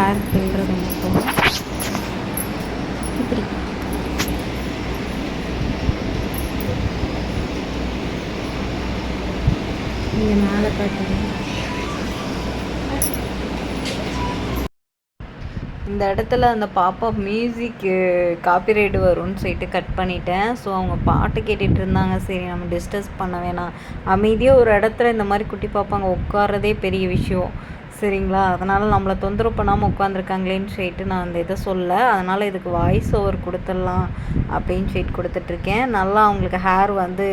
Hair பின்னுறது மட்டும் இப்படி. இங்கே மேலே காட்டுறேன். இந்த இடத்துல அந்த பாப்பா மியூசிக்கு காப்பிரைட் வரும்னு சொல்லிட்டு கட் பண்ணிட்டேன். ஸோ அவங்க பாட்டு கேட்டுட்டு இருந்தாங்க. சரி நம்ம டிஸ்டர்ப் பண்ண வேணாம், அமைதியாக ஒரு இடத்துல இந்த மாதிரி குட்டி பாப்பாங்க உட்காரதே பெரிய விஷயம் சரிங்களா. அதனால் நம்மளை தொந்தரவு பண்ணாமல் உட்காந்துருக்காங்களேன்னு சொல்லிட்டு நான் அந்த இதை சொல்ல, அதனால் இதுக்கு வாய்ஸ் ஓவர் கொடுத்துடலாம் அப்படின்னு சொல்லிட்டு கொடுத்துட்ருக்கேன். நல்லா அவங்களுக்கு ஹேர் வந்து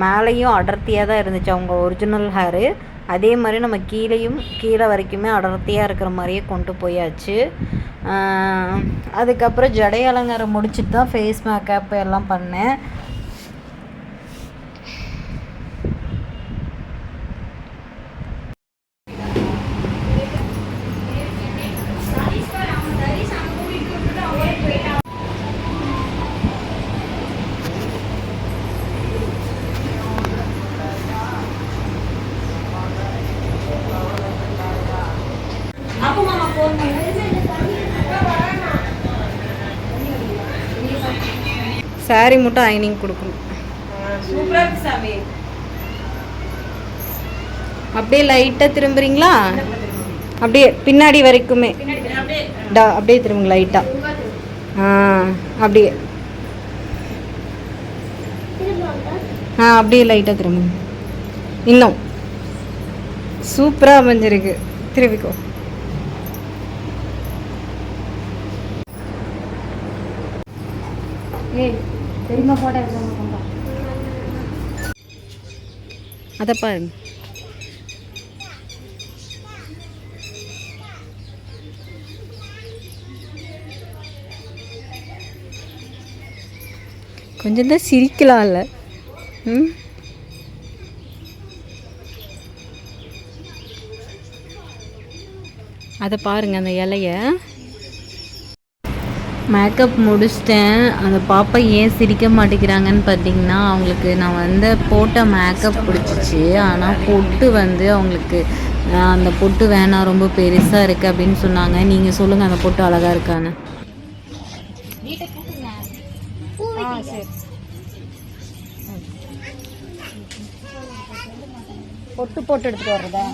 மேலேயும் அடர்த்தியாக தான் இருந்துச்சு, அவங்க ஒரிஜினல் ஹேரு. அதே மாதிரி நம்ம கீழே வரைக்குமே அடர்த்தியாக இருக்கிற மாதிரியே கொண்டு போயாச்சு. அதுக்கப்புறம் ஜடை அலங்காரம் முடிச்சுட்டு தான் ஃபேஸ் மேக்கப் எல்லாம் பண்ணேன். சாரி மட்டும் அயனிங் கொடுக்கணும். சூப்பரா இருக்கு சாமி. அப்படியே லைட்டாக திரும்புறீங்களா? அப்படியே பின்னாடி வரைக்குமே அப்படியே திரும்புங்க லைட்டாக. அப்படியே அப்படியே லைட்டாக திரும்புங்க. இன்னும் சூப்பராக அமைஞ்சிருக்கு. திரும்பிக்கோ. தெரியுமா போட்டோ எடுக்க அதை பாருங்க. கொஞ்சம் தான் சிரிக்கலாம்ல. அதை பாருங்க அந்த இலைய. மேக்கப் முடிச்சிட்டேன். அந்த பாப்பா ஏன் சிரிக்க மாட்டேங்கிறாங்கன்னு பார்த்தீங்கன்னா, அவங்களுக்கு நான் வந்து போட்ட மேக்கப் பிடிச்சிச்சு. ஆனால் பொட்டு வந்து அவங்களுக்கு அந்த பொட்டு வேணாம், ரொம்ப பெருசாக இருக்குது அப்படின்னு சொன்னாங்க. நீங்கள் சொல்லுங்கள் அந்த பொட்டு அழகாக இருக்கான்னு. பொட்டு போட்டு எடுத்துகிட்டு வர்றதா?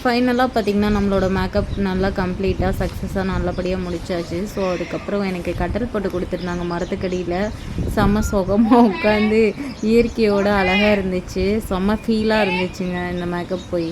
ஃபைனலாக பார்த்திங்கன்னா நம்மளோட மேக்கப் நல்லா கம்ப்ளீட்டாக சக்ஸஸாக நல்லபடியாக முடிச்சாச்சு. ஸோ அதுக்கப்புறம் எனக்கு கட்டல் போட்டு கொடுத்துருந்தாங்க மரத்துக்கடியில். செம்ம சுகமாக உட்காந்து இயற்கையோடு அழகாக இருந்துச்சு. செம்ம ஃபீலாக இருந்துச்சுங்க இந்த மேக்கப் போய்.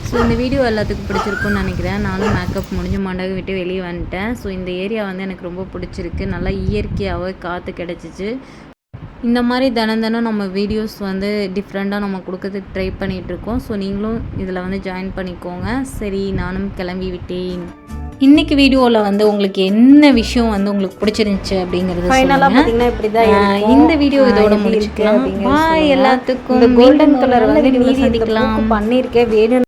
ஸோ இந்த வீடியோ எல்லாத்துக்கும் பிடிச்சிருக்குன்னு நினைக்கிறேன். நானும் மேக்கப் முடிஞ்சு மண்டபை விட்டு வெளியே வந்துட்டேன். ஸோ இந்த ஏரியா வந்து எனக்கு ரொம்ப பிடிச்சிருக்கு. நல்லா இயற்கையாகவே காற்று கிடச்சிச்சு. இந்த மாதிரி தினம் நம்ம வீடியோஸ் வந்து டிஃப்ரெண்ட்டாக நம்ம கொடுக்கறதுக்கு ட்ரை பண்ணிகிட்ருக்கோம். ஸோ நீங்களும் இதில் வந்து ஜாயின் பண்ணிக்கோங்க. சரி, நானும் கிளம்பி விட்டேன். இன்றைக்கி வீடியோவில் வந்து உங்களுக்கு என்ன விஷயம் வந்து உங்களுக்கு பிடிச்சிருந்துச்சு அப்படிங்கிறது ஃபைனலாக பார்த்தீங்கன்னா இப்படி தான் இந்த வீடியோ இதோட முடிச்சுக்கலாம். எல்லாத்துக்கும் கோல்டன் கலர் வந்து நீ சந்திக்கலாம் பண்ணியிருக்கேன். வேணும்